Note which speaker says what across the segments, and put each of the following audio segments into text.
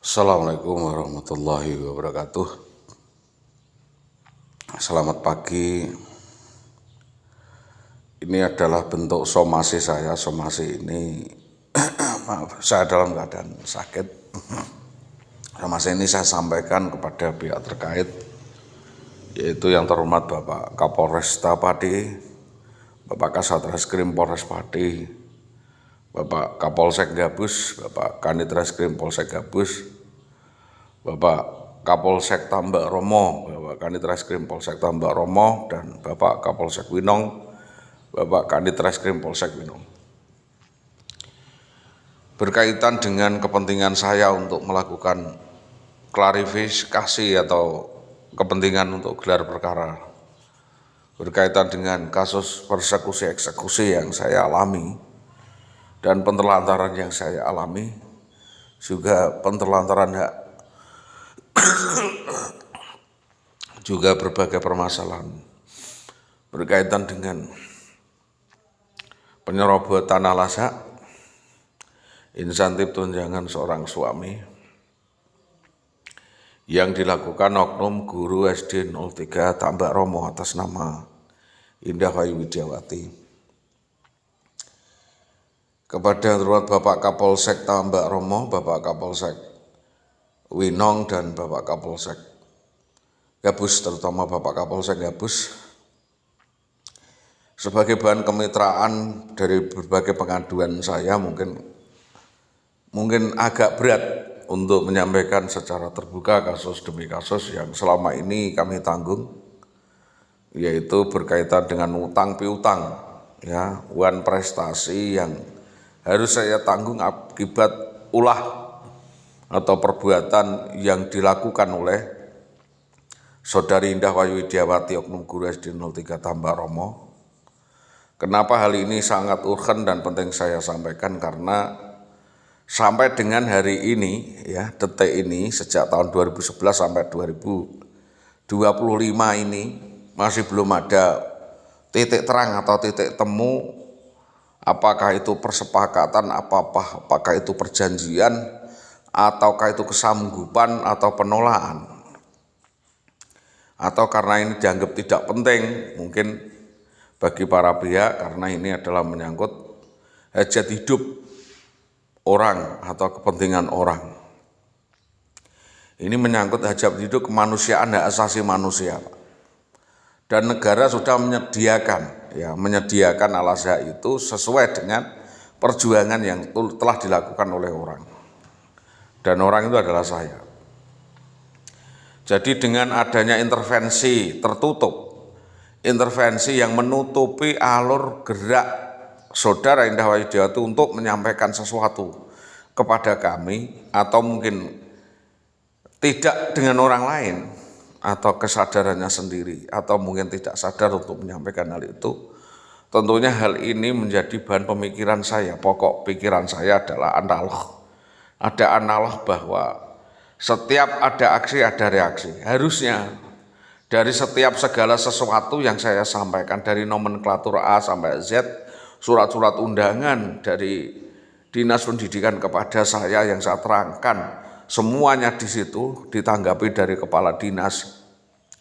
Speaker 1: Assalamualaikum warahmatullahi wabarakatuh. Selamat pagi. Ini adalah bentuk somasi saya. Somasi ini maaf, saya dalam keadaan sakit. Somasi ini saya sampaikan kepada pihak terkait, yaitu yang terhormat Bapak Kapolresta Pati, Bapak Kasat Reskrim Polres Pati, Bapak Kapolsek Gabus, Bapak Kanit Reskrim Polsek Gabus, Bapak Kapolsek Tambak Romo, Bapak Kanit Reskrim Polsek Tambak Romo, dan Bapak Kapolsek Winong, Bapak Kanit Reskrim Polsek Winong. Berkaitan dengan kepentingan saya untuk melakukan klarifikasi atau kepentingan untuk gelar perkara berkaitan dengan kasus persekusi eksekusi yang saya alami dan penelantaran yang saya alami, juga penelantaran hak juga berbagai permasalahan berkaitan dengan penyerobotan tanah lasak, insentif tunjangan seorang suami yang dilakukan oknum guru SD 03 Tambak Romo atas nama Indah Wayu Widiawati. Kepada terhormat Bapak Kapolsek Tambak Romo, Bapak Kapolsek Winong, dan Bapak Kapolsek Gabus, terutama Bapak Kapolsek Gabus, sebagai bahan kemitraan dari berbagai pengaduan saya mungkin agak berat untuk menyampaikan secara terbuka kasus demi kasus yang selama ini kami tanggung, yaitu berkaitan dengan utang piutang, ya, uang prestasi yang harus saya tanggung akibat ulah atau perbuatan yang dilakukan oleh Saudari Indah Wayu Widiawati oknum guru SD 03 Tambak Romo. Kenapa hal ini sangat urgen dan penting saya sampaikan? Karena sampai dengan hari ini, ya, detik ini, sejak tahun 2011 sampai 2025 ini masih belum ada titik terang atau titik temu. Apakah itu persepakatan, apakah itu perjanjian, ataukah itu kesanggupan atau penolakan, atau karena ini dianggap tidak penting mungkin bagi para pihak, karena ini adalah menyangkut hajat hidup orang atau kepentingan orang. Ini menyangkut hajat hidup kemanusiaan, hak asasi manusia, dan negara sudah menyediakan alas hak itu sesuai dengan perjuangan yang telah dilakukan oleh orang, dan orang itu adalah saya. Jadi dengan adanya intervensi tertutup, intervensi yang menutupi alur gerak Saudara Indah Wayu Widiawati untuk menyampaikan sesuatu kepada kami, atau mungkin tidak dengan orang lain, atau kesadarannya sendiri, atau mungkin tidak sadar untuk menyampaikan hal itu, tentunya hal ini menjadi bahan pemikiran saya. Pokok pikiran saya adalah analog. Ada analog bahwa setiap ada aksi ada reaksi. Harusnya dari setiap segala sesuatu yang saya sampaikan, dari nomenklatur A sampai Z, surat-surat undangan dari Dinas Pendidikan kepada saya yang saya terangkan, semuanya di situ ditanggapi dari Kepala Dinas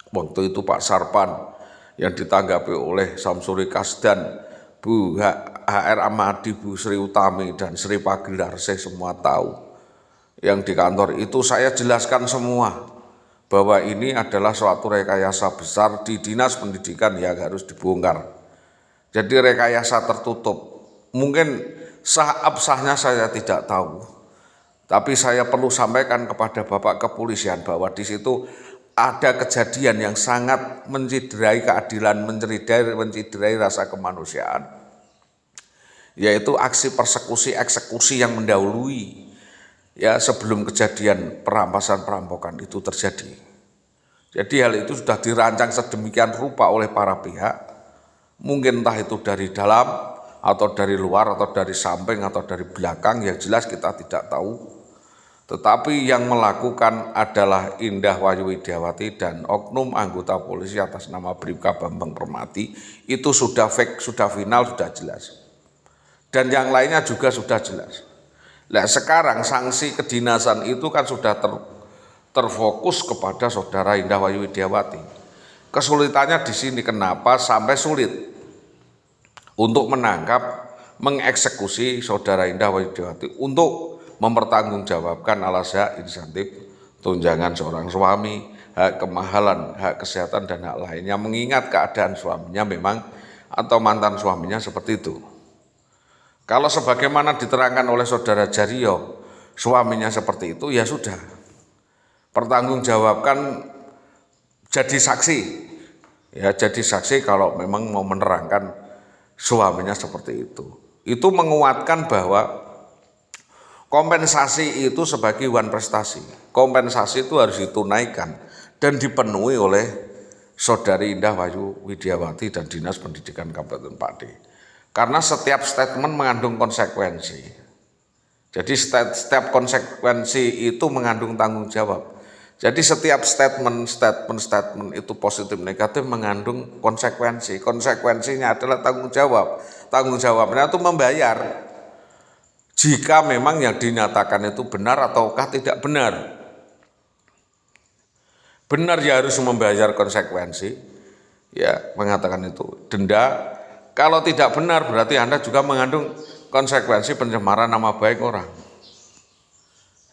Speaker 1: waktu itu Pak Sarpan, yang ditanggapi oleh Samsuri Kasdan, Bu HR Amadi, Bu Sri Utami, dan Sri Pagilar. Saya semua tahu. Yang di kantor itu saya jelaskan semua bahwa ini adalah suatu rekayasa besar di Dinas Pendidikan yang harus dibongkar. Jadi rekayasa tertutup. Mungkin sah-absahnya saya tidak tahu, tapi saya perlu sampaikan kepada Bapak Kepolisian bahwa di situ ada kejadian yang sangat menciderai keadilan, menciderai rasa kemanusiaan, yaitu aksi persekusi eksekusi yang mendahului, ya, sebelum kejadian perampokan itu terjadi. Jadi hal itu sudah dirancang sedemikian rupa oleh para pihak, mungkin entah itu dari dalam atau dari luar atau dari samping atau dari belakang, yang jelas kita tidak tahu. Tetapi yang melakukan adalah Indah Wayu Widiawati dan oknum anggota polisi atas nama Bribka Bambang Permati. Itu sudah fake, sudah final, sudah jelas. Dan yang lainnya juga sudah jelas. Nah sekarang sanksi kedinasan itu kan sudah terfokus kepada saudara Indah Wayu Widiawati. Kesulitannya di sini kenapa sampai sulit untuk menangkap, mengeksekusi saudara Indah Wayu Widiawati untuk mempertanggungjawabkan alas hak insentif tunjangan seorang suami, hak kemahalan, hak kesehatan dan hak lainnya, mengingat keadaan suaminya memang atau mantan suaminya seperti itu. Kalau sebagaimana diterangkan oleh saudara Jaryo, suaminya seperti itu, ya sudah, pertanggungjawabkan jadi saksi, ya jadi saksi kalau memang mau menerangkan suaminya seperti itu. Itu menguatkan bahwa kompensasi itu sebagai wan prestasi. Kompensasi itu harus ditunaikan dan dipenuhi oleh saudari Indah Wayu Widiawati dan Dinas Pendidikan Kabupaten Pati. Karena setiap statement mengandung konsekuensi. Jadi setiap konsekuensi itu mengandung tanggung jawab. Jadi setiap statement itu positif negatif mengandung konsekuensi. Konsekuensinya adalah tanggung jawab. Tanggung jawabnya itu membayar. Jika memang yang dinyatakan itu benar ataukah tidak benar. Benar ya harus membayar konsekuensi. Ya, mengatakan itu denda. Kalau tidak benar berarti Anda juga mengandung konsekuensi pencemaran nama baik orang.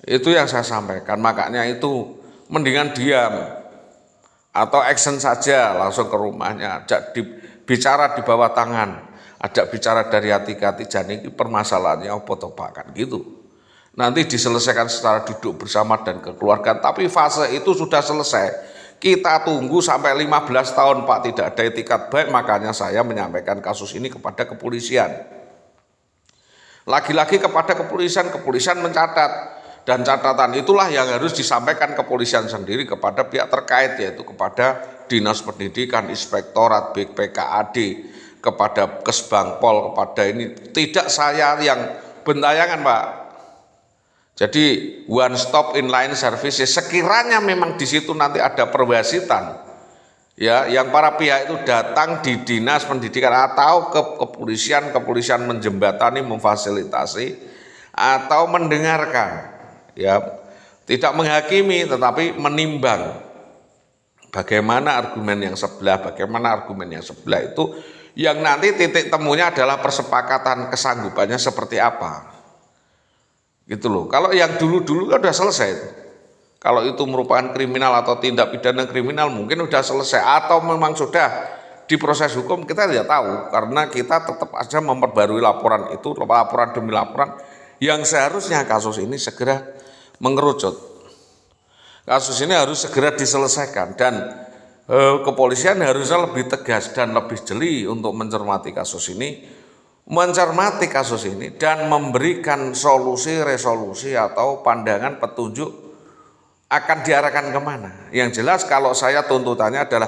Speaker 1: Itu yang saya sampaikan, makanya itu mendingan diam atau action saja, langsung ke rumahnya, ajak bicara di bawah tangan, ajak bicara dari hati ke hati, jadi permasalahannya apa topakan gitu. Nanti diselesaikan secara duduk bersama dan kekeluargaan, tapi fase itu sudah selesai. Kita tunggu sampai 15 tahun Pak tidak ada etikat baik, makanya saya menyampaikan kasus ini kepada kepolisian. Lagi-lagi kepada kepolisian mencatat, dan catatan itulah yang harus disampaikan kepolisian sendiri kepada pihak terkait, yaitu kepada Dinas Pendidikan, Inspektorat BPKAD, kepada Kesbangpol, kepada ini. Tidak saya yang bentayangan Pak. Jadi one stop inline services, sekiranya memang di situ nanti ada perwasitan, ya, yang para pihak itu datang di Dinas Pendidikan atau ke kepolisian menjembatani, memfasilitasi atau mendengarkan, ya, tidak menghakimi tetapi menimbang bagaimana argumen yang sebelah, itu yang nanti titik temunya adalah persepakatan kesanggupannya seperti apa. Gitu loh. Kalau yang dulu-dulu kan udah selesai itu. Kalau itu merupakan kriminal atau tindak pidana kriminal mungkin udah selesai, atau memang sudah diproses hukum, kita tidak tahu, karena kita tetap aja memperbarui laporan itu, laporan demi laporan, yang seharusnya kasus ini segera mengerucut. Kasus ini harus segera diselesaikan, dan kepolisian harusnya lebih tegas dan lebih jeli untuk mencermati kasus ini, dan memberikan solusi, resolusi atau pandangan petunjuk akan diarahkan kemana. Yang jelas kalau saya tuntutannya adalah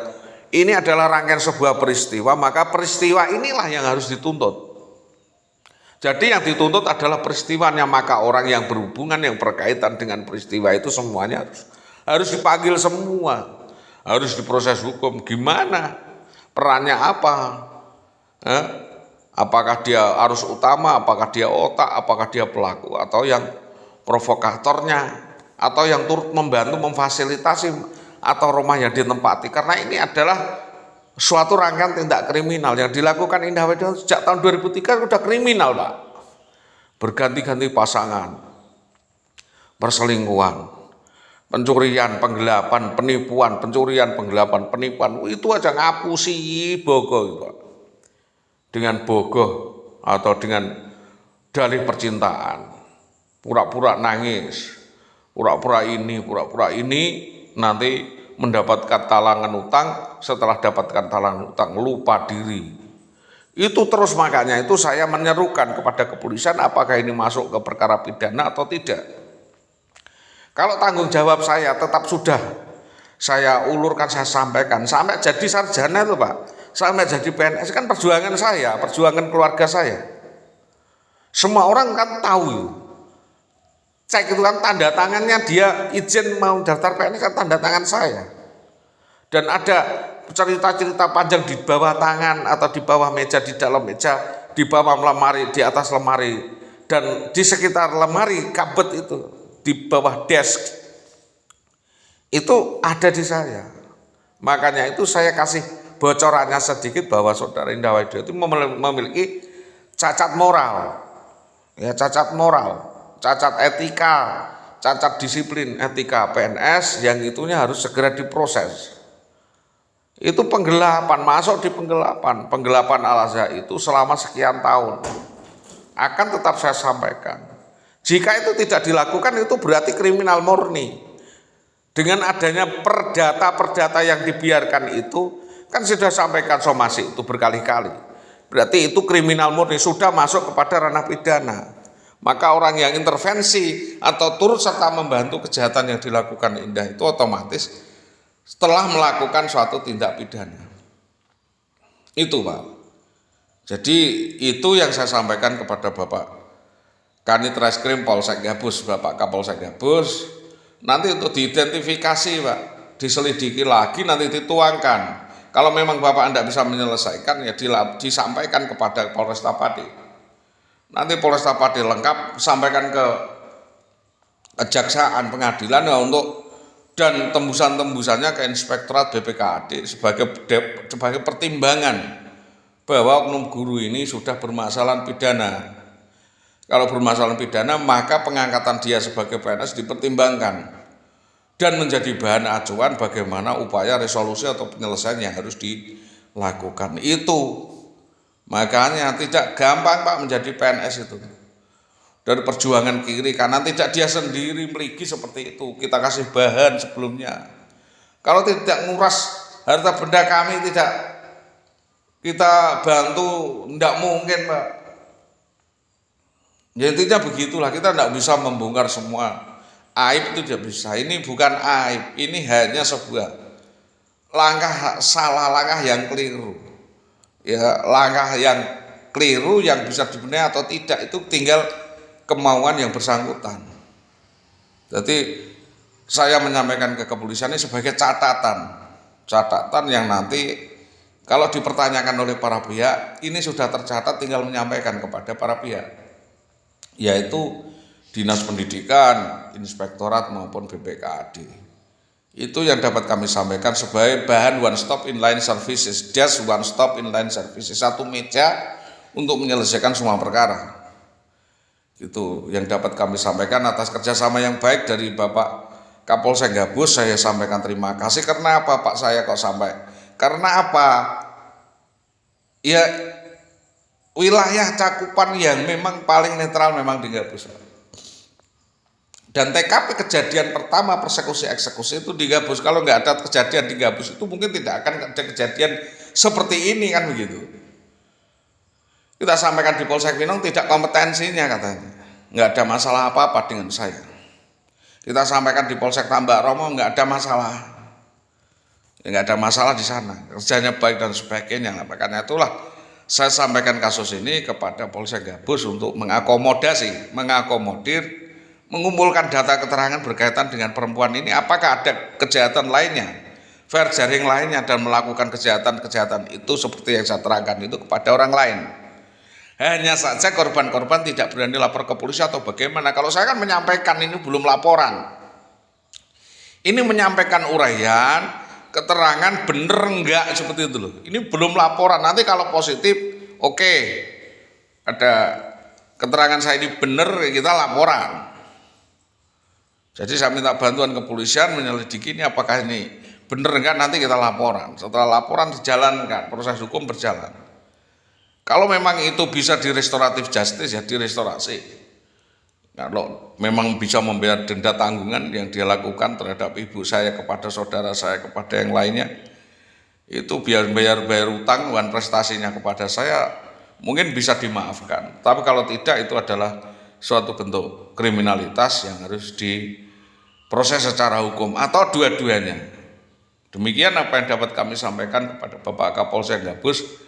Speaker 1: ini adalah rangkaian sebuah peristiwa, maka peristiwa inilah yang harus dituntut. Jadi yang dituntut adalah peristiwanya, maka orang yang berhubungan, yang berkaitan dengan peristiwa itu semuanya harus dipanggil semua, harus diproses hukum. Gimana perannya apa? Apakah dia arus utama, apakah dia otak, apakah dia pelaku, atau yang provokatornya, atau yang turut membantu memfasilitasi, atau rumahnya ditempati. Karena ini adalah suatu rangkaian tindak kriminal yang dilakukan Indah Wayu sejak tahun 2003 sudah kriminal Pak. Berganti-ganti pasangan, perselingkuhan, pencurian, penggelapan, penipuan, itu aja ngapusi bogo Pak. Dengan bogoh atau dengan dalih percintaan, pura-pura nangis, pura-pura ini, nanti mendapatkan talangan utang, setelah dapatkan talangan utang lupa diri. Itu terus, makanya itu saya menyerukan kepada kepolisian apakah ini masuk ke perkara pidana atau tidak. Kalau tanggung jawab saya tetap sudah saya ulurkan, saya sampaikan sampai jadi sarjana itu Pak. Sampai jadi PNS kan perjuangan saya, perjuangan keluarga saya. Semua orang kan tahu. Cek itu kan tanda tangannya, dia izin mau daftar PNS kan tanda tangan saya. Dan ada cerita-cerita panjang di bawah tangan atau di bawah meja, di dalam meja, di bawah lemari, di atas lemari Dan di sekitar lemari kabet itu, di bawah desk, itu ada di saya. Makanya itu saya kasih bocorannya sedikit bahwa saudara Indah Waidio itu memiliki cacat moral. Ya, cacat moral, cacat etika, cacat disiplin etika PNS yang itunya harus segera diproses. Itu penggelapan, masuk di penggelapan Al-Azhar itu selama sekian tahun. Akan tetap saya sampaikan. Jika itu tidak dilakukan itu berarti kriminal murni. Dengan adanya perdata yang dibiarkan itu, kan sudah sampaikan somasi itu berkali-kali. Berarti itu kriminal murni, sudah masuk kepada ranah pidana. Maka orang yang intervensi atau turut serta membantu kejahatan yang dilakukan Indah itu otomatis setelah melakukan suatu tindak pidana. Itu Pak. Jadi itu yang saya sampaikan kepada Bapak Kanit Reskrim Polsek Gabus, Bapak Kapolsek Gabus. Nanti untuk diidentifikasi Pak, diselidiki lagi, nanti dituangkan. Kalau memang Bapak tidak bisa menyelesaikan ya disampaikan kepada Polresta Pati. Nanti Polresta Pati lengkap sampaikan ke kejaksaan pengadilan ya untuk dan tembusan-tembusannya ke Inspektorat BPKAD sebagai pertimbangan bahwa oknum guru ini sudah bermasalah pidana. Kalau bermasalah pidana maka pengangkatan dia sebagai PNS dipertimbangkan dan menjadi bahan acuan bagaimana upaya resolusi atau penyelesaian yang harus dilakukan. Itu makanya tidak gampang Pak menjadi PNS itu. Dari perjuangan kiri karena tidak dia sendiri meligi seperti itu, kita kasih bahan sebelumnya. Kalau tidak nguras harta benda kami tidak kita bantu, tidak mungkin Pak. Ya intinya begitulah, kita tidak bisa membongkar semua aib, itu tidak bisa. Ini bukan aib, ini hanya sebuah langkah yang keliru. Ya, langkah yang keliru yang bisa dibenahi atau tidak itu tinggal kemauan yang bersangkutan. Jadi saya menyampaikan ke kepolisian ini sebagai catatan yang nanti kalau dipertanyakan oleh para pihak ini sudah tercatat, tinggal menyampaikan kepada para pihak, yaitu Dinas Pendidikan, Inspektorat maupun BPKAD. Itu yang dapat kami sampaikan sebagai bahan one stop inline services, just one stop inline services, satu meja untuk menyelesaikan semua perkara. Itu yang dapat kami sampaikan atas kerjasama yang baik dari Bapak Kapolsek Gabus. Saya sampaikan terima kasih. Karena apa Pak saya kok sampai? Karena apa? Ya wilayah cakupan yang memang paling netral memang di Gabus. Dan TKP kejadian pertama persekusi eksekusi itu di Gabus. Kalau nggak ada kejadian di Gabus itu mungkin tidak akan ada kejadian seperti ini kan begitu. Kita sampaikan di Polsek Pinang tidak kompetensinya katanya, nggak ada masalah apa-apa dengan saya. Kita sampaikan di Polsek Tambak Romo nggak ada masalah, nggak ada masalah di sana, kerjanya baik dan sebagainya. Makanya itulah saya sampaikan kasus ini kepada Polsek Gabus untuk mengakomodir, mengumpulkan data keterangan berkaitan dengan perempuan ini. Apakah ada kejahatan lainnya, fair jaring lainnya, dan melakukan kejahatan itu seperti yang saya terangkan itu kepada orang lain. Hanya saja korban-korban tidak berani lapor ke polisi atau bagaimana. Kalau saya kan menyampaikan ini belum laporan. Ini menyampaikan uraian, keterangan bener enggak seperti itu loh. Ini belum laporan. Nanti kalau positif, oke, ada keterangan saya ini bener, kita laporan. Jadi saya minta bantuan kepolisian menyelidiki ini apakah ini bener enggak, nanti kita laporan. Setelah laporan dijalankan, proses hukum berjalan. Kalau memang itu bisa di restoratif justice ya direstorasi. Kalau memang bisa membayar denda tanggungan yang dia lakukan terhadap ibu saya, kepada saudara saya, kepada yang lainnya, itu biar bayar utang dan prestasinya kepada saya mungkin bisa dimaafkan. Tapi kalau tidak, itu adalah suatu bentuk kriminalitas yang harus diproses secara hukum atau dua-duanya. Demikian apa yang dapat kami sampaikan kepada Bapak Kapolsek Gabus.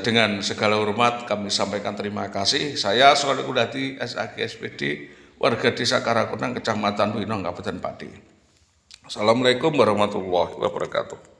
Speaker 1: Dengan segala hormat kami sampaikan terima kasih. Saya Soleh Kudati, SAG SPD, warga Desa Karakunang, Kecamatan Winong, Kabupaten Pati. Assalamualaikum warahmatullahi wabarakatuh.